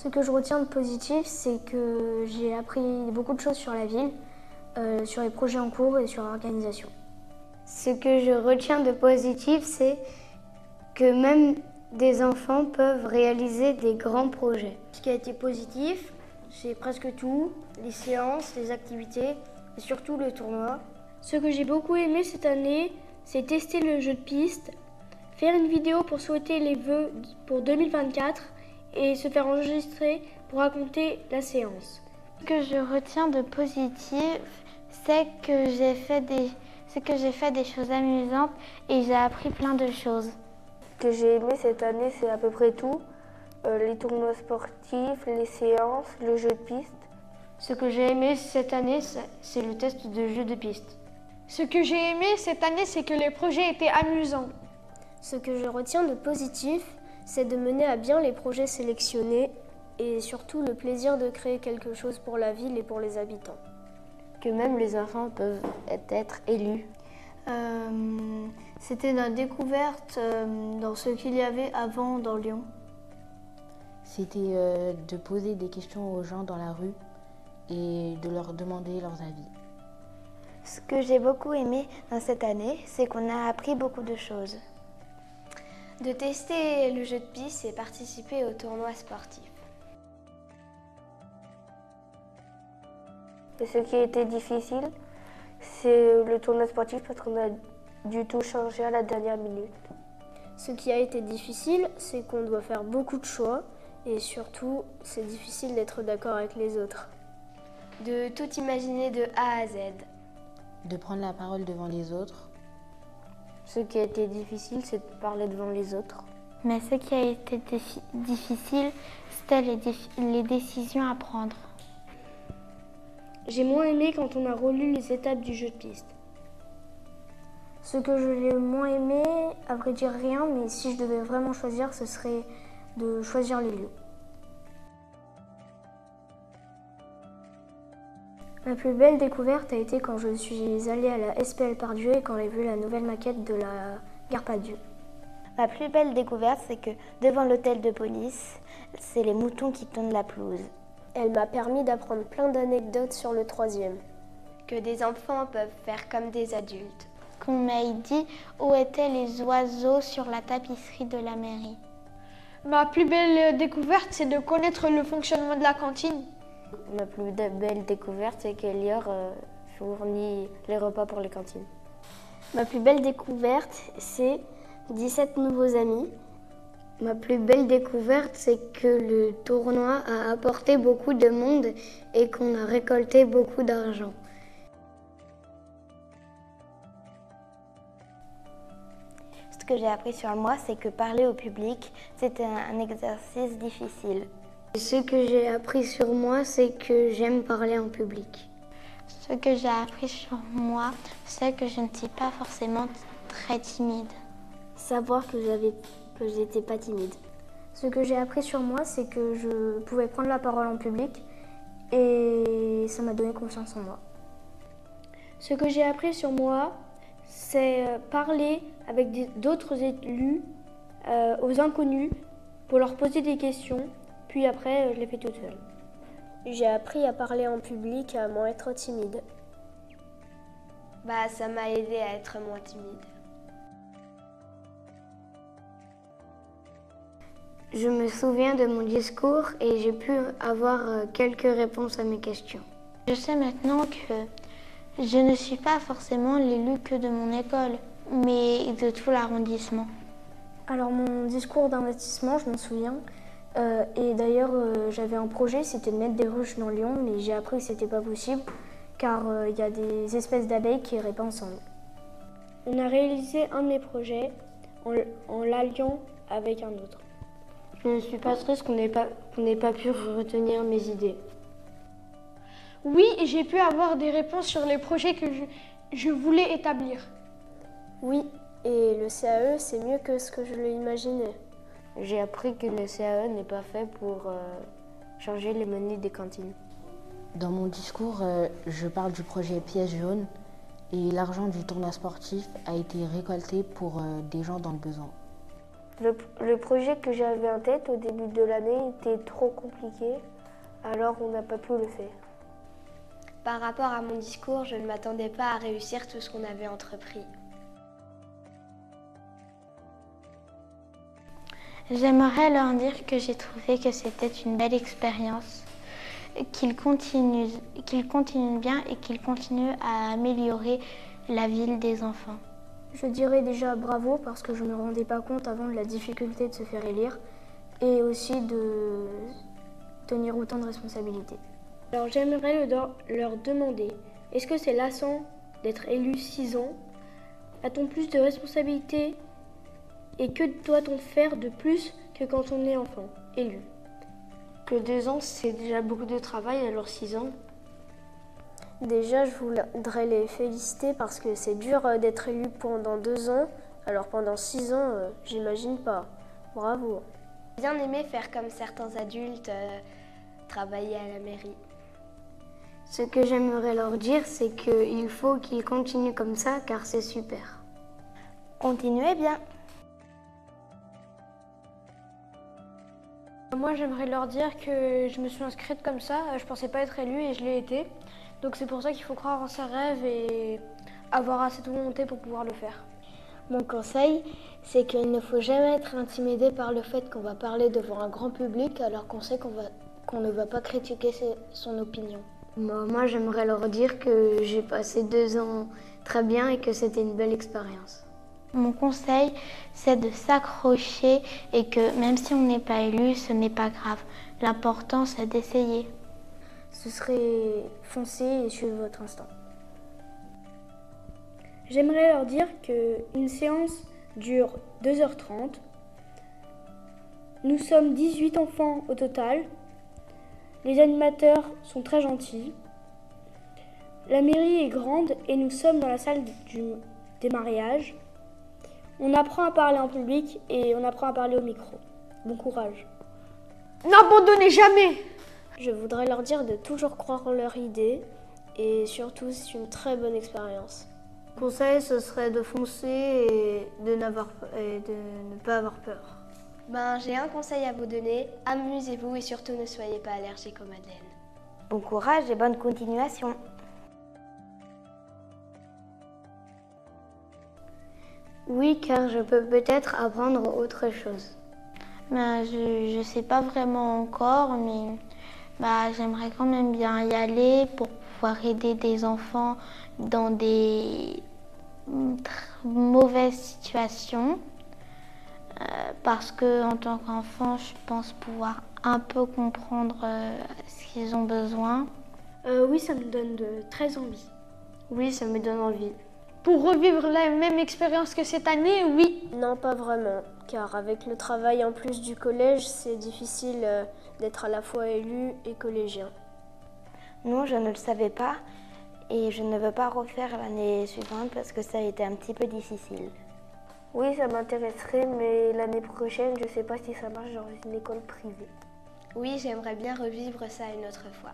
Ce que je retiens de positif, c'est que j'ai appris beaucoup de choses sur la ville, sur les projets en cours et sur l'organisation. Ce que je retiens de positif, c'est que même des enfants peuvent réaliser des grands projets. Ce qui a été positif, c'est presque tout, les séances, les activités et surtout le tournoi. Ce que j'ai beaucoup aimé cette année, c'est tester le jeu de piste, faire une vidéo pour souhaiter les vœux pour 2024 et se faire enregistrer pour raconter la séance. Ce que je retiens de positif, c'est que j'ai fait des choses amusantes et j'ai appris plein de choses. Ce que j'ai aimé cette année, c'est à peu près tout. Les tournois sportifs, les séances, le jeu de piste. Ce que j'ai aimé cette année, c'est le test de jeu de piste. Ce que j'ai aimé cette année, c'est que les projets étaient amusants. Ce que je retiens de positif, c'est de mener à bien les projets sélectionnés et surtout le plaisir de créer quelque chose pour la ville et pour les habitants. Que même les enfants peuvent être élus. C'était la découverte dans ce qu'il y avait avant dans Lyon. C'était de poser des questions aux gens dans la rue et de leur demander leurs avis. Ce que j'ai beaucoup aimé dans cette année, c'est qu'on a appris beaucoup de choses. De tester le jeu de piste et participer au tournoi sportif. Et ce qui a été difficile, c'est le tournoi sportif parce qu'on a dû tout changer à la dernière minute. Ce qui a été difficile, c'est qu'on doit faire beaucoup de choix et surtout, c'est difficile d'être d'accord avec les autres. De tout imaginer de A à Z. De prendre la parole devant les autres. Ce qui a été difficile, c'est de parler devant les autres. Mais ce qui a été difficile, c'était les décisions à prendre. J'ai moins aimé quand on a relu les étapes du jeu de piste. Ce que j'ai moins aimé, à vrai dire rien, mais si je devais vraiment choisir, ce serait de choisir les lieux. Ma plus belle découverte a été quand je suis allée à la SPL Pardieu et quand j'ai vu la nouvelle maquette de la gare Pardieu. Ma plus belle découverte, c'est que devant l'hôtel de police, c'est les moutons qui tondent la pelouse. Elle m'a permis d'apprendre plein d'anecdotes sur le 3e. Que des enfants peuvent faire comme des adultes. Qu'on m'ait dit où étaient les oiseaux sur la tapisserie de la mairie. Ma plus belle découverte, c'est de connaître le fonctionnement de la cantine. Ma plus belle découverte, c'est qu'Elior fournit les repas pour les cantines. Ma plus belle découverte, c'est 17 nouveaux amis. Ma plus belle découverte, c'est que le tournoi a apporté beaucoup de monde et qu'on a récolté beaucoup d'argent. Ce que j'ai appris sur moi, c'est que parler au public, c'était un exercice difficile. Ce que j'ai appris sur moi, c'est que j'aime parler en public. Ce que j'ai appris sur moi, c'est que je ne suis pas forcément très timide. Savoir que j'étais pas timide. Ce que j'ai appris sur moi, c'est que je pouvais prendre la parole en public et ça m'a donné confiance en moi. Ce que j'ai appris sur moi, c'est parler avec d'autres élus, aux inconnus, pour leur poser des questions, puis après, je l'ai fait toute seule. J'ai appris à parler en public, à moins être timide. Ça m'a aidé à être moins timide. Je me souviens de mon discours et j'ai pu avoir quelques réponses à mes questions. Je sais maintenant que je ne suis pas forcément l'élu que de mon école, mais de tout l'arrondissement. Alors mon discours d'investissement, je m'en souviens. Et d'ailleurs, j'avais un projet, c'était de mettre des ruches dans Lyon, mais j'ai appris que c'était pas possible, car il y a des espèces d'abeilles qui iraient pas ensemble. On a réalisé un de mes projets en l'alliant avec un autre. Je ne suis pas triste qu'on n'ait pas pu retenir mes idées. Oui, j'ai pu avoir des réponses sur les projets que je voulais établir. Oui, et le CAE, c'est mieux que ce que je l'imaginais. J'ai appris que le CAE n'est pas fait pour changer les menus des cantines. Dans mon discours, je parle du projet Pièce jaune et l'argent du tournoi sportif a été récolté pour des gens dans le besoin. Le projet que j'avais en tête au début de l'année était trop compliqué, alors on n'a pas pu le faire. Par rapport à mon discours, je ne m'attendais pas à réussir tout ce qu'on avait entrepris. J'aimerais leur dire que j'ai trouvé que c'était une belle expérience, qu'ils continuent bien et qu'ils continuent à améliorer la ville des enfants. Je dirais déjà bravo parce que je ne me rendais pas compte avant de la difficulté de se faire élire et aussi de tenir autant de responsabilités. Alors j'aimerais leur demander, est-ce que c'est lassant d'être élu 6 ans? A-t-on plus de responsabilités? Et que doit-on faire de plus que quand on est enfant, élu? Que 2 ans, c'est déjà beaucoup de travail, alors 6 ans. Déjà, je voudrais les féliciter parce que c'est dur d'être élu pendant 2 ans. Alors pendant 6 ans, j'imagine pas. Bravo. J'ai bien aimé faire comme certains adultes, travailler à la mairie. Ce que j'aimerais leur dire, c'est qu'il faut qu'ils continuent comme ça car c'est super. Continuez bien. Moi, j'aimerais leur dire que je me suis inscrite comme ça. Je pensais pas être élue et je l'ai été. Donc c'est pour ça qu'il faut croire en ses rêves et avoir assez de volonté pour pouvoir le faire. Mon conseil, c'est qu'il ne faut jamais être intimidé par le fait qu'on va parler devant un grand public alors qu'on sait qu'on ne va pas critiquer son opinion. Moi, j'aimerais leur dire que j'ai passé 2 ans très bien et que c'était une belle expérience. Mon conseil, c'est de s'accrocher et que même si on n'est pas élu, ce n'est pas grave. L'important, c'est d'essayer. Ce serait foncer et suivre votre instinct. J'aimerais leur dire qu'une séance dure 2h30. Nous sommes 18 enfants au total. Les animateurs sont très gentils. La mairie est grande et nous sommes dans la salle des mariages. On apprend à parler en public et on apprend à parler au micro. Bon courage. N'abandonnez jamais! Je voudrais leur dire de toujours croire en leur idée et surtout c'est une très bonne expérience. Conseil, ce serait de foncer et de ne pas avoir peur. J'ai un conseil à vous donner. Amusez-vous et surtout ne soyez pas allergiques aux madeleines. Bon courage et bonne continuation. Oui, car je peux peut-être apprendre autre chose. Je ne sais pas vraiment encore, mais j'aimerais quand même bien y aller pour pouvoir aider des enfants dans des mauvaises situations. Parce qu'en tant qu'enfant, je pense pouvoir un peu comprendre ce qu'ils ont besoin. Oui, ça me donne très envie. Oui, ça me donne envie. Pour revivre la même expérience que cette année, oui. Non, pas vraiment, car avec le travail en plus du collège, c'est difficile d'être à la fois élu et collégien. Non, je ne le savais pas et je ne veux pas refaire l'année suivante parce que ça a été un petit peu difficile. Oui, ça m'intéresserait, mais l'année prochaine, je ne sais pas si ça marche dans une école privée. Oui, j'aimerais bien revivre ça une autre fois.